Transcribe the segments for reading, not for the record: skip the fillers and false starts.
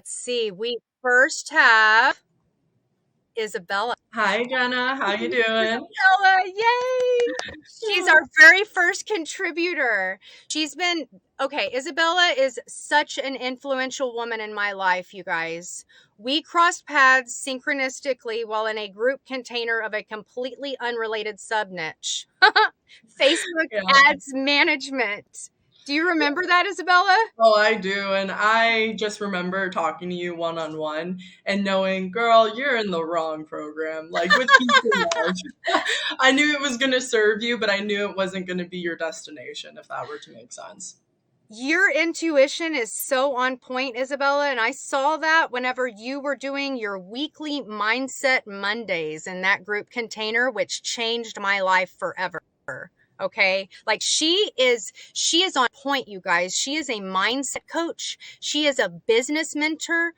Let's see. We first have Isabella. Hi, Jenna. How you doing? Isabella, yay! She's our very first contributor. She's been okay. Isabella is such an influential woman in my life, you guys. We crossed paths synchronistically while in a group container of a completely unrelated sub niche. Facebook Yeah. ads management. Do you remember that, Isabella? Oh, I do. And I just remember talking to you one on one and knowing, girl, you're in the wrong program. Like with peace and love. I knew it was going to serve you, but I knew it wasn't going to be your destination, if that were to make sense. Your intuition is so on point, Isabella, and I saw that whenever you were doing your weekly Mindset Mondays in that group container, which changed my life forever. Okay. Like she is on point, you guys. She is a mindset coach. She is a business mentor.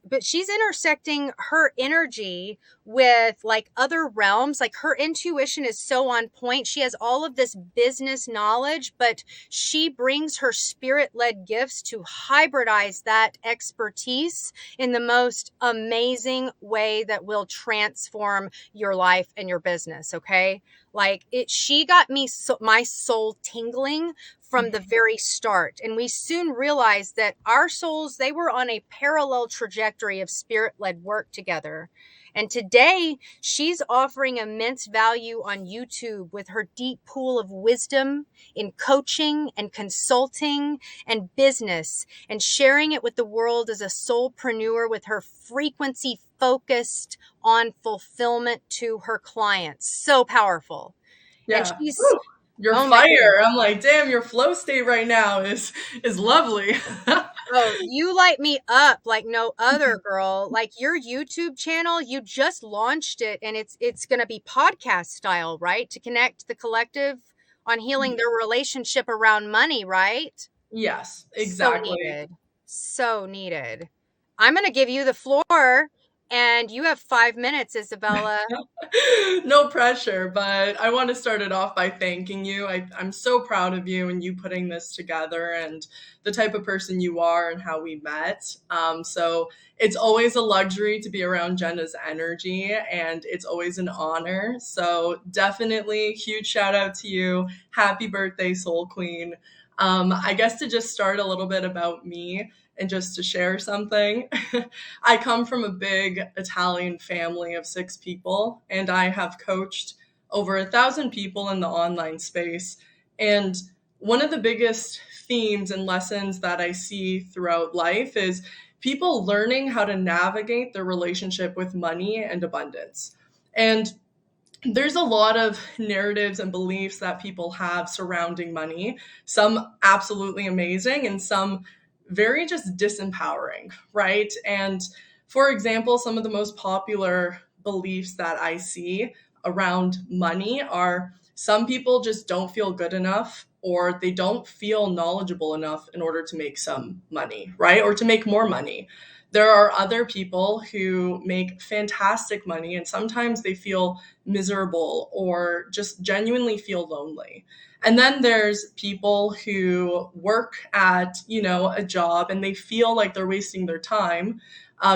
But she's intersecting her energy with like other realms. Like her intuition is so on point. She has all of this business knowledge, but she brings her spirit-led gifts to hybridize that expertise in the most amazing way that will transform your life and your business. Okay. Like she got me my soul tingling from the very start. And we soon realized that our souls, they were on a parallel trajectory of spirit-led work together. And today she's offering immense value on YouTube with her deep pool of wisdom in coaching and consulting and business, and sharing it with the world as a soulpreneur with her frequency focused on fulfillment to her clients. So powerful. And Yeah. she's, Woo! Your oh my fire. goodness. I'm like, damn, your flow state right now is lovely. Oh, you light me up like no other, girl. Like your YouTube channel, you just launched it, and it's going to be podcast style, right? To connect the collective on healing their relationship around money, right? Yes, So exactly. needed. So needed. I'm going to give you the floor, and you have 5 minutes, Isabella. No pressure, but I want to start it off by thanking you. I'm so proud of you and you putting this together and the type of person you are and how we met. So it's always a luxury to be around Jenna's energy and it's always an honor. So definitely huge shout out to you. Happy birthday, Soul Queen. I guess to just start a little bit about me and just to share something. I come from a big Italian family of 6 people, and I have coached over 1,000 people in the online space. And one of the biggest themes and lessons that I see throughout life is people learning how to navigate their relationship with money and abundance. And there's a lot of narratives and beliefs that people have surrounding money, some absolutely amazing and some very just disempowering, right? And for example, some of the most popular beliefs that I see around money are some people just don't feel good enough or they don't feel knowledgeable enough in order to make some money, right? Or to make more money. There are other people who make fantastic money and sometimes they feel miserable or just genuinely feel lonely. And then there's people who work at, a job and they feel like they're wasting their time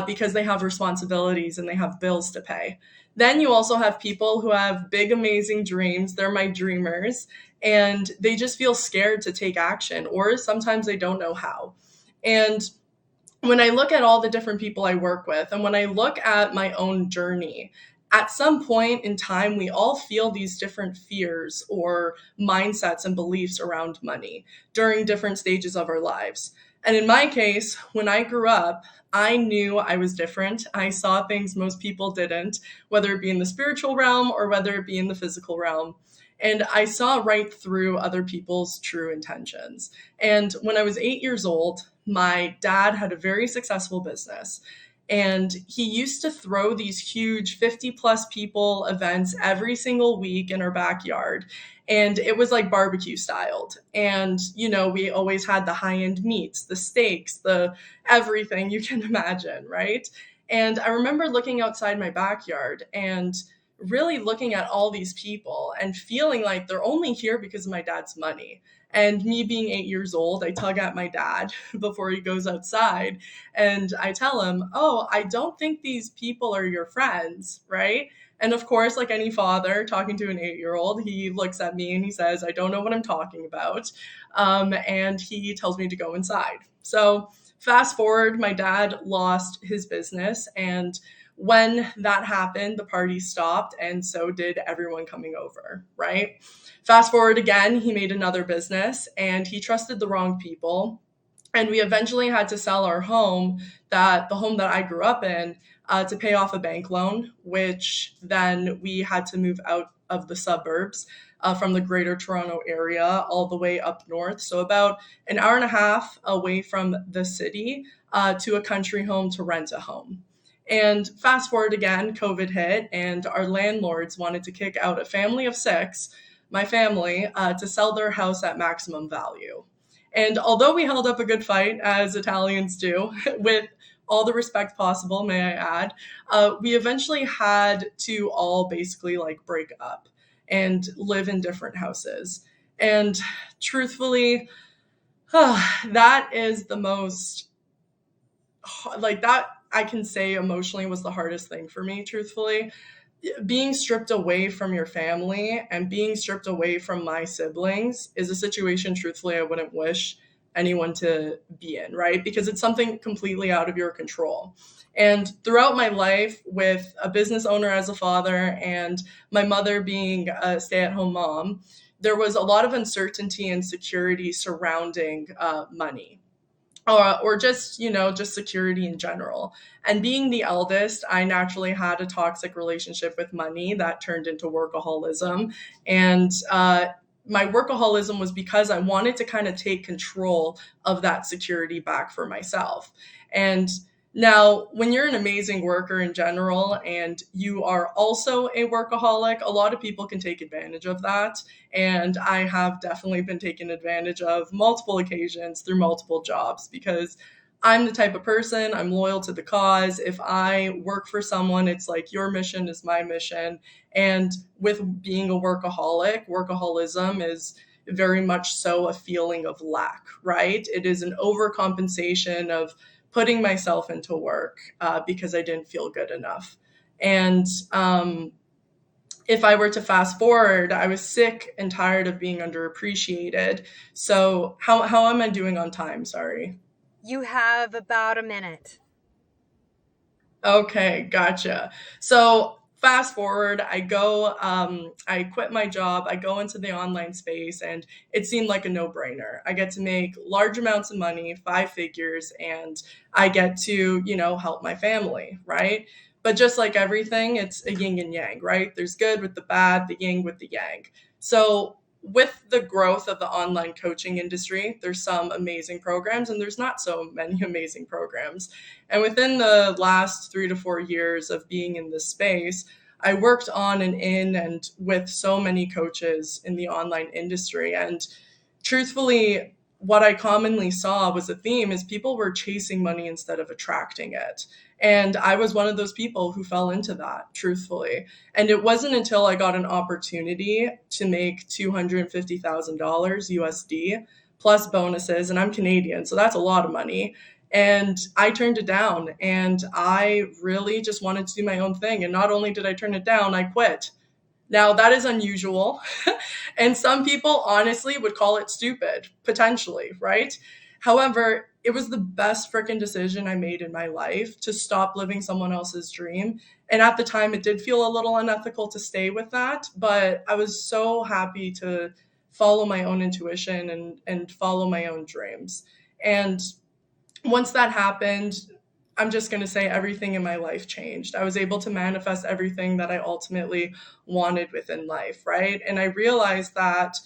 because they have responsibilities and they have bills to pay. Then you also have people who have big, amazing dreams. They're my dreamers and they just feel scared to take action or sometimes they don't know how. And when I look at all the different people I work with and when I look at my own journey, at some point in time, we all feel these different fears or mindsets and beliefs around money during different stages of our lives. And in my case, when I grew up, I knew I was different. I saw things most people didn't, whether it be in the spiritual realm or whether it be in the physical realm. And I saw right through other people's true intentions. And when I was 8 years old, my dad had a very successful business. And he used to throw these huge 50 plus people events every single week in our backyard. And it was like barbecue styled. And, we always had the high end meats, the steaks, the everything you can imagine, right? And I remember looking outside my backyard and really looking at all these people and feeling like they're only here because of my dad's money. And me being 8 years old, I tug at my dad before he goes outside. And I tell him, oh, I don't think these people are your friends, right? And of course, like any father talking to an 8-year-old, he looks at me and he says, I don't know what I'm talking about. And he tells me to go inside. So fast forward, my dad lost his business. And when that happened, the party stopped, and so did everyone coming over, right? Fast forward again, he made another business and he trusted the wrong people. And we eventually had to sell our home, that the home that I grew up in, to pay off a bank loan, which then we had to move out of the suburbs, from the greater Toronto area all the way up north. So about an hour and a half away from the city, to a country home to rent a home. And fast forward again, COVID hit, and our landlords wanted to kick out a family of six, my family, to sell their house at maximum value. And although we held up a good fight, as Italians do, with all the respect possible, may I add, we eventually had to all basically like break up and live in different houses. And truthfully, that is the most, like, that I can say emotionally was the hardest thing for me, truthfully. Being stripped away from your family and being stripped away from my siblings is a situation, truthfully, I wouldn't wish anyone to be in, right? Because it's something completely out of your control. And throughout my life, with a business owner as a father and my mother being a stay-at-home mom, there was a lot of uncertainty and security surrounding money, or just, just security in general. And being the eldest, I naturally had a toxic relationship with money that turned into workaholism. And my workaholism was because I wanted to kind of take control of that security back for myself. And now, when you're an amazing worker in general and you are also a workaholic, a lot of people can take advantage of that. And I have definitely been taken advantage of multiple occasions through multiple jobs, because I'm the type of person, I'm loyal to the cause. If I work for someone, it's like your mission is my mission. And with being a workaholic, workaholism is very much so a feeling of lack, right? It is an overcompensation of putting myself into work, because I didn't feel good enough. And if I were to fast forward, I was sick and tired of being underappreciated. So how am I doing on time? Sorry. You have about a minute. Okay, gotcha. So fast forward, I quit my job, I go into the online space, and it seemed like a no-brainer. I get to make large amounts of money, five figures, and I get to, help my family, right? But just like everything, it's a yin and yang, right? There's good with the bad, the yin with the yang. So with the growth of the online coaching industry, there's some amazing programs and there's not so many amazing programs. And within the last 3 to 4 years of being in this space, I worked on and in and with so many coaches in the online industry. And truthfully, what I commonly saw was a theme is people were chasing money instead of attracting it. And I was one of those people who fell into that, truthfully. And it wasn't until I got an opportunity to make $250,000 USD plus bonuses, and I'm Canadian, so that's a lot of money. And I turned it down, and I really just wanted to do my own thing. And not only did I turn it down, I quit. Now, that is unusual. And some people honestly would call it stupid, potentially, right? However, it was the best freaking decision I made in my life to stop living someone else's dream. And at the time, it did feel a little unethical to stay with that, but I was so happy to follow my own intuition and follow my own dreams. And once that happened, I'm just going to say everything in my life changed. I was able to manifest everything that I ultimately wanted within life, right? And I realized that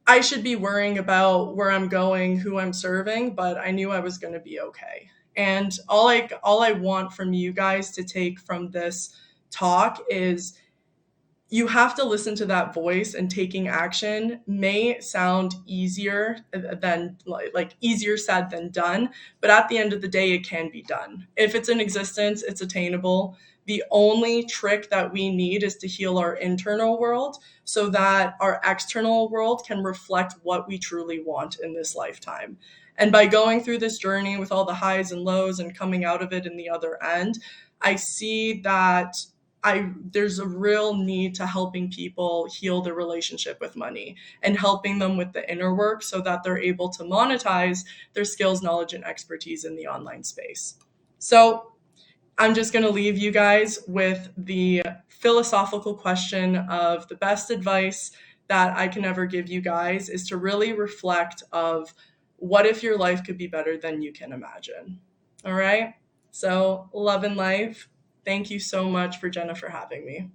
I should be worrying about where I'm going, who I'm serving, but I knew I was going to be okay. And all I want from you guys to take from this talk is you have to listen to that voice, and taking action may sound easier than like easier said than done, but at the end of the day it can be done. If it's in existence, it's attainable. The only trick that we need is to heal our internal world so that our external world can reflect what we truly want in this lifetime. And by going through this journey with all the highs and lows and coming out of it in the other end, I see that there's a real need to helping people heal their relationship with money and helping them with the inner work so that they're able to monetize their skills, knowledge, and expertise in the online space. So I'm just going to leave you guys with the philosophical question of the best advice that I can ever give you guys is to really reflect of what if your life could be better than you can imagine. All right. So love and life. Thank you so much for Jenna for having me.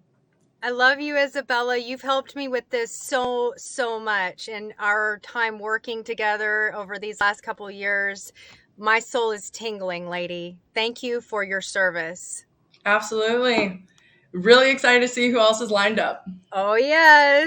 I love you, Isabella. You've helped me with this so much in our time working together over these last couple of years. My soul is tingling, lady. Thank you for your service. Absolutely. Really excited to see who else is lined up. Oh, yes.